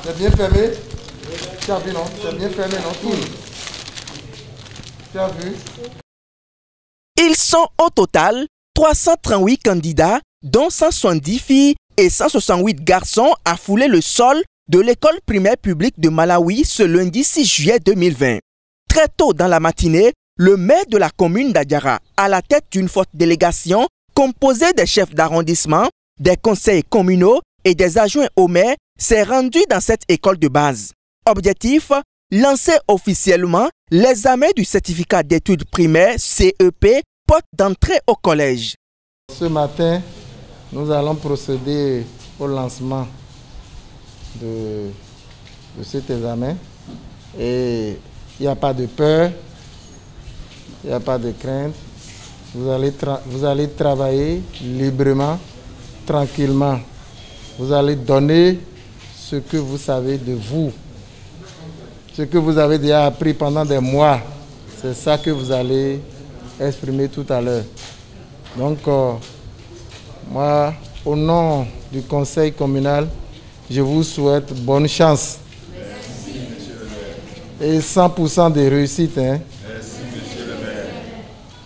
C'est bien fermé. Tu as vu, non? C'est bien fermé, non? Tout. Tu as vu? Ils sont au total 338 candidats, dont 170 filles et 168 garçons, à fouler le sol de l'école primaire publique de Malawi ce lundi 6 juillet 2020. Très tôt dans la matinée, le maire de la commune d'Adiara, à la tête d'une forte délégation composée des chefs d'arrondissement, des conseils communaux et des adjoints au maire, s'est rendu dans cette école de base. Objectif, lancer officiellement l'examen du certificat d'études primaires CEP, porte d'entrée au collège. Ce matin, nous allons procéder au lancement de cet examen. Et il n'y a pas de peur, il n'y a pas de crainte. Vous allez travailler librement, tranquillement. Vous allez donner ce que vous savez de vous. Ce que vous avez déjà appris pendant des mois. C'est ça que vous allez exprimer tout à l'heure. Donc, moi, au nom du conseil communal, je vous souhaite bonne chance. Merci, monsieur le maire. Et 100% de réussite. Hein? Merci, monsieur le maire.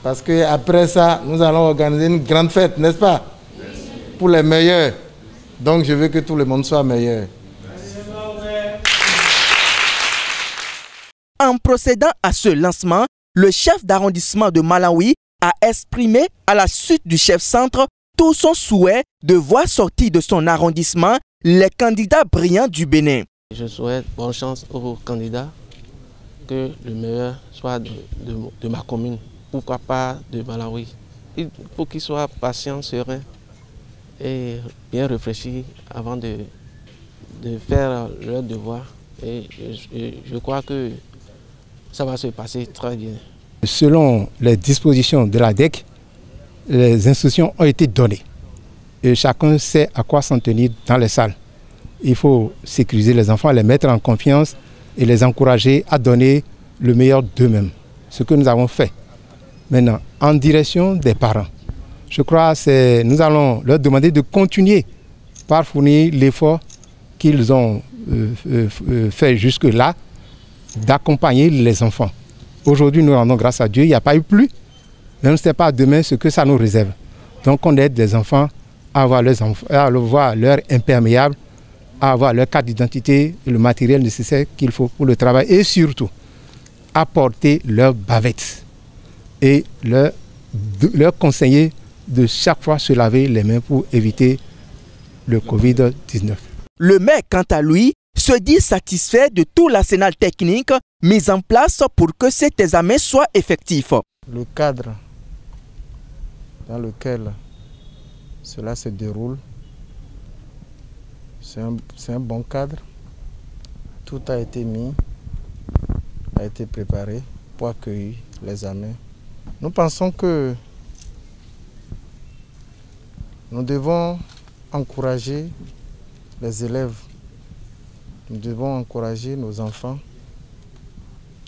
Parce qu'après ça, nous allons organiser une grande fête, n'est-ce pas? Merci. Pour les meilleurs. Donc, je veux que tout le monde soit meilleur. En procédant à ce lancement, le chef d'arrondissement de Malawi a exprimé à la suite du chef-centre tout son souhait de voir sortir de son arrondissement les candidats brillants du Bénin. Je souhaite bonne chance aux candidats, que le meilleur soit de ma commune, pourquoi pas de Malawi. Il faut qu'ils soient patients, sereins et bien réfléchis avant de faire leur devoir. Et je crois que ça va se passer très bien. Selon les dispositions de la DEC, les instructions ont été données. Et chacun sait à quoi s'en tenir dans les salles. Il faut sécuriser les enfants, les mettre en confiance et les encourager à donner le meilleur d'eux-mêmes. Ce que nous avons fait. Maintenant, en direction des parents, je crois que nous allons leur demander de continuer par fournir l'effort qu'ils ont fait jusque-là, d'accompagner les enfants. Aujourd'hui, nous rendons grâce à Dieu, il n'y a pas eu plus. Mais on ne sait pas demain ce que ça nous réserve. Donc on aide les enfants à avoir leur imperméable, à avoir leur carte d'identité et le matériel nécessaire qu'il faut pour le travail. Et surtout, apporter leur bavette et leur conseiller de chaque fois se laver les mains pour éviter le Covid-19. Le maire, quant à lui, se dit satisfait de tout l'arsenal technique mis en place pour que cet examen soit effectif. Le cadre dans lequel cela se déroule, c'est un bon cadre. Tout a été mis, a été préparé pour accueillir l'examen. Nous pensons que nous devons encourager les élèves. Nous devons encourager nos enfants.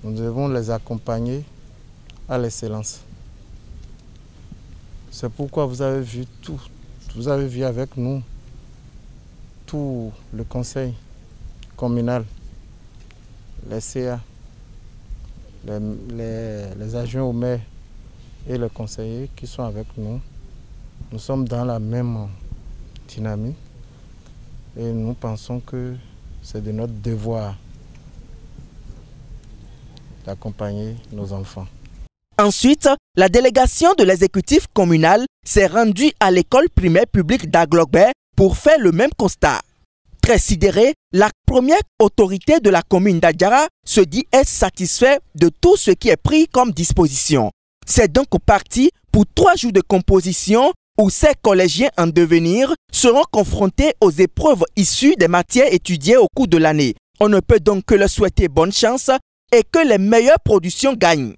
Nous devons les accompagner à l'excellence. C'est pourquoi vous avez vu tout. Vous avez vu avec nous tout le conseil communal, les CA, les adjoints au maire et les conseillers qui sont avec nous. Nous sommes dans la même dynamique et nous pensons que c'est de notre devoir d'accompagner nos enfants. Ensuite, la délégation de l'exécutif communal s'est rendue à l'école primaire publique d'Aglogbe pour faire le même constat. Très sidérée, la première autorité de la commune d'Adiara se dit être satisfaite de tout ce qui est pris comme disposition. C'est donc parti pour 3 jours de composition où ces collégiens en devenir seront confrontés aux épreuves issues des matières étudiées au cours de l'année. On ne peut donc que leur souhaiter bonne chance et que les meilleures productions gagnent.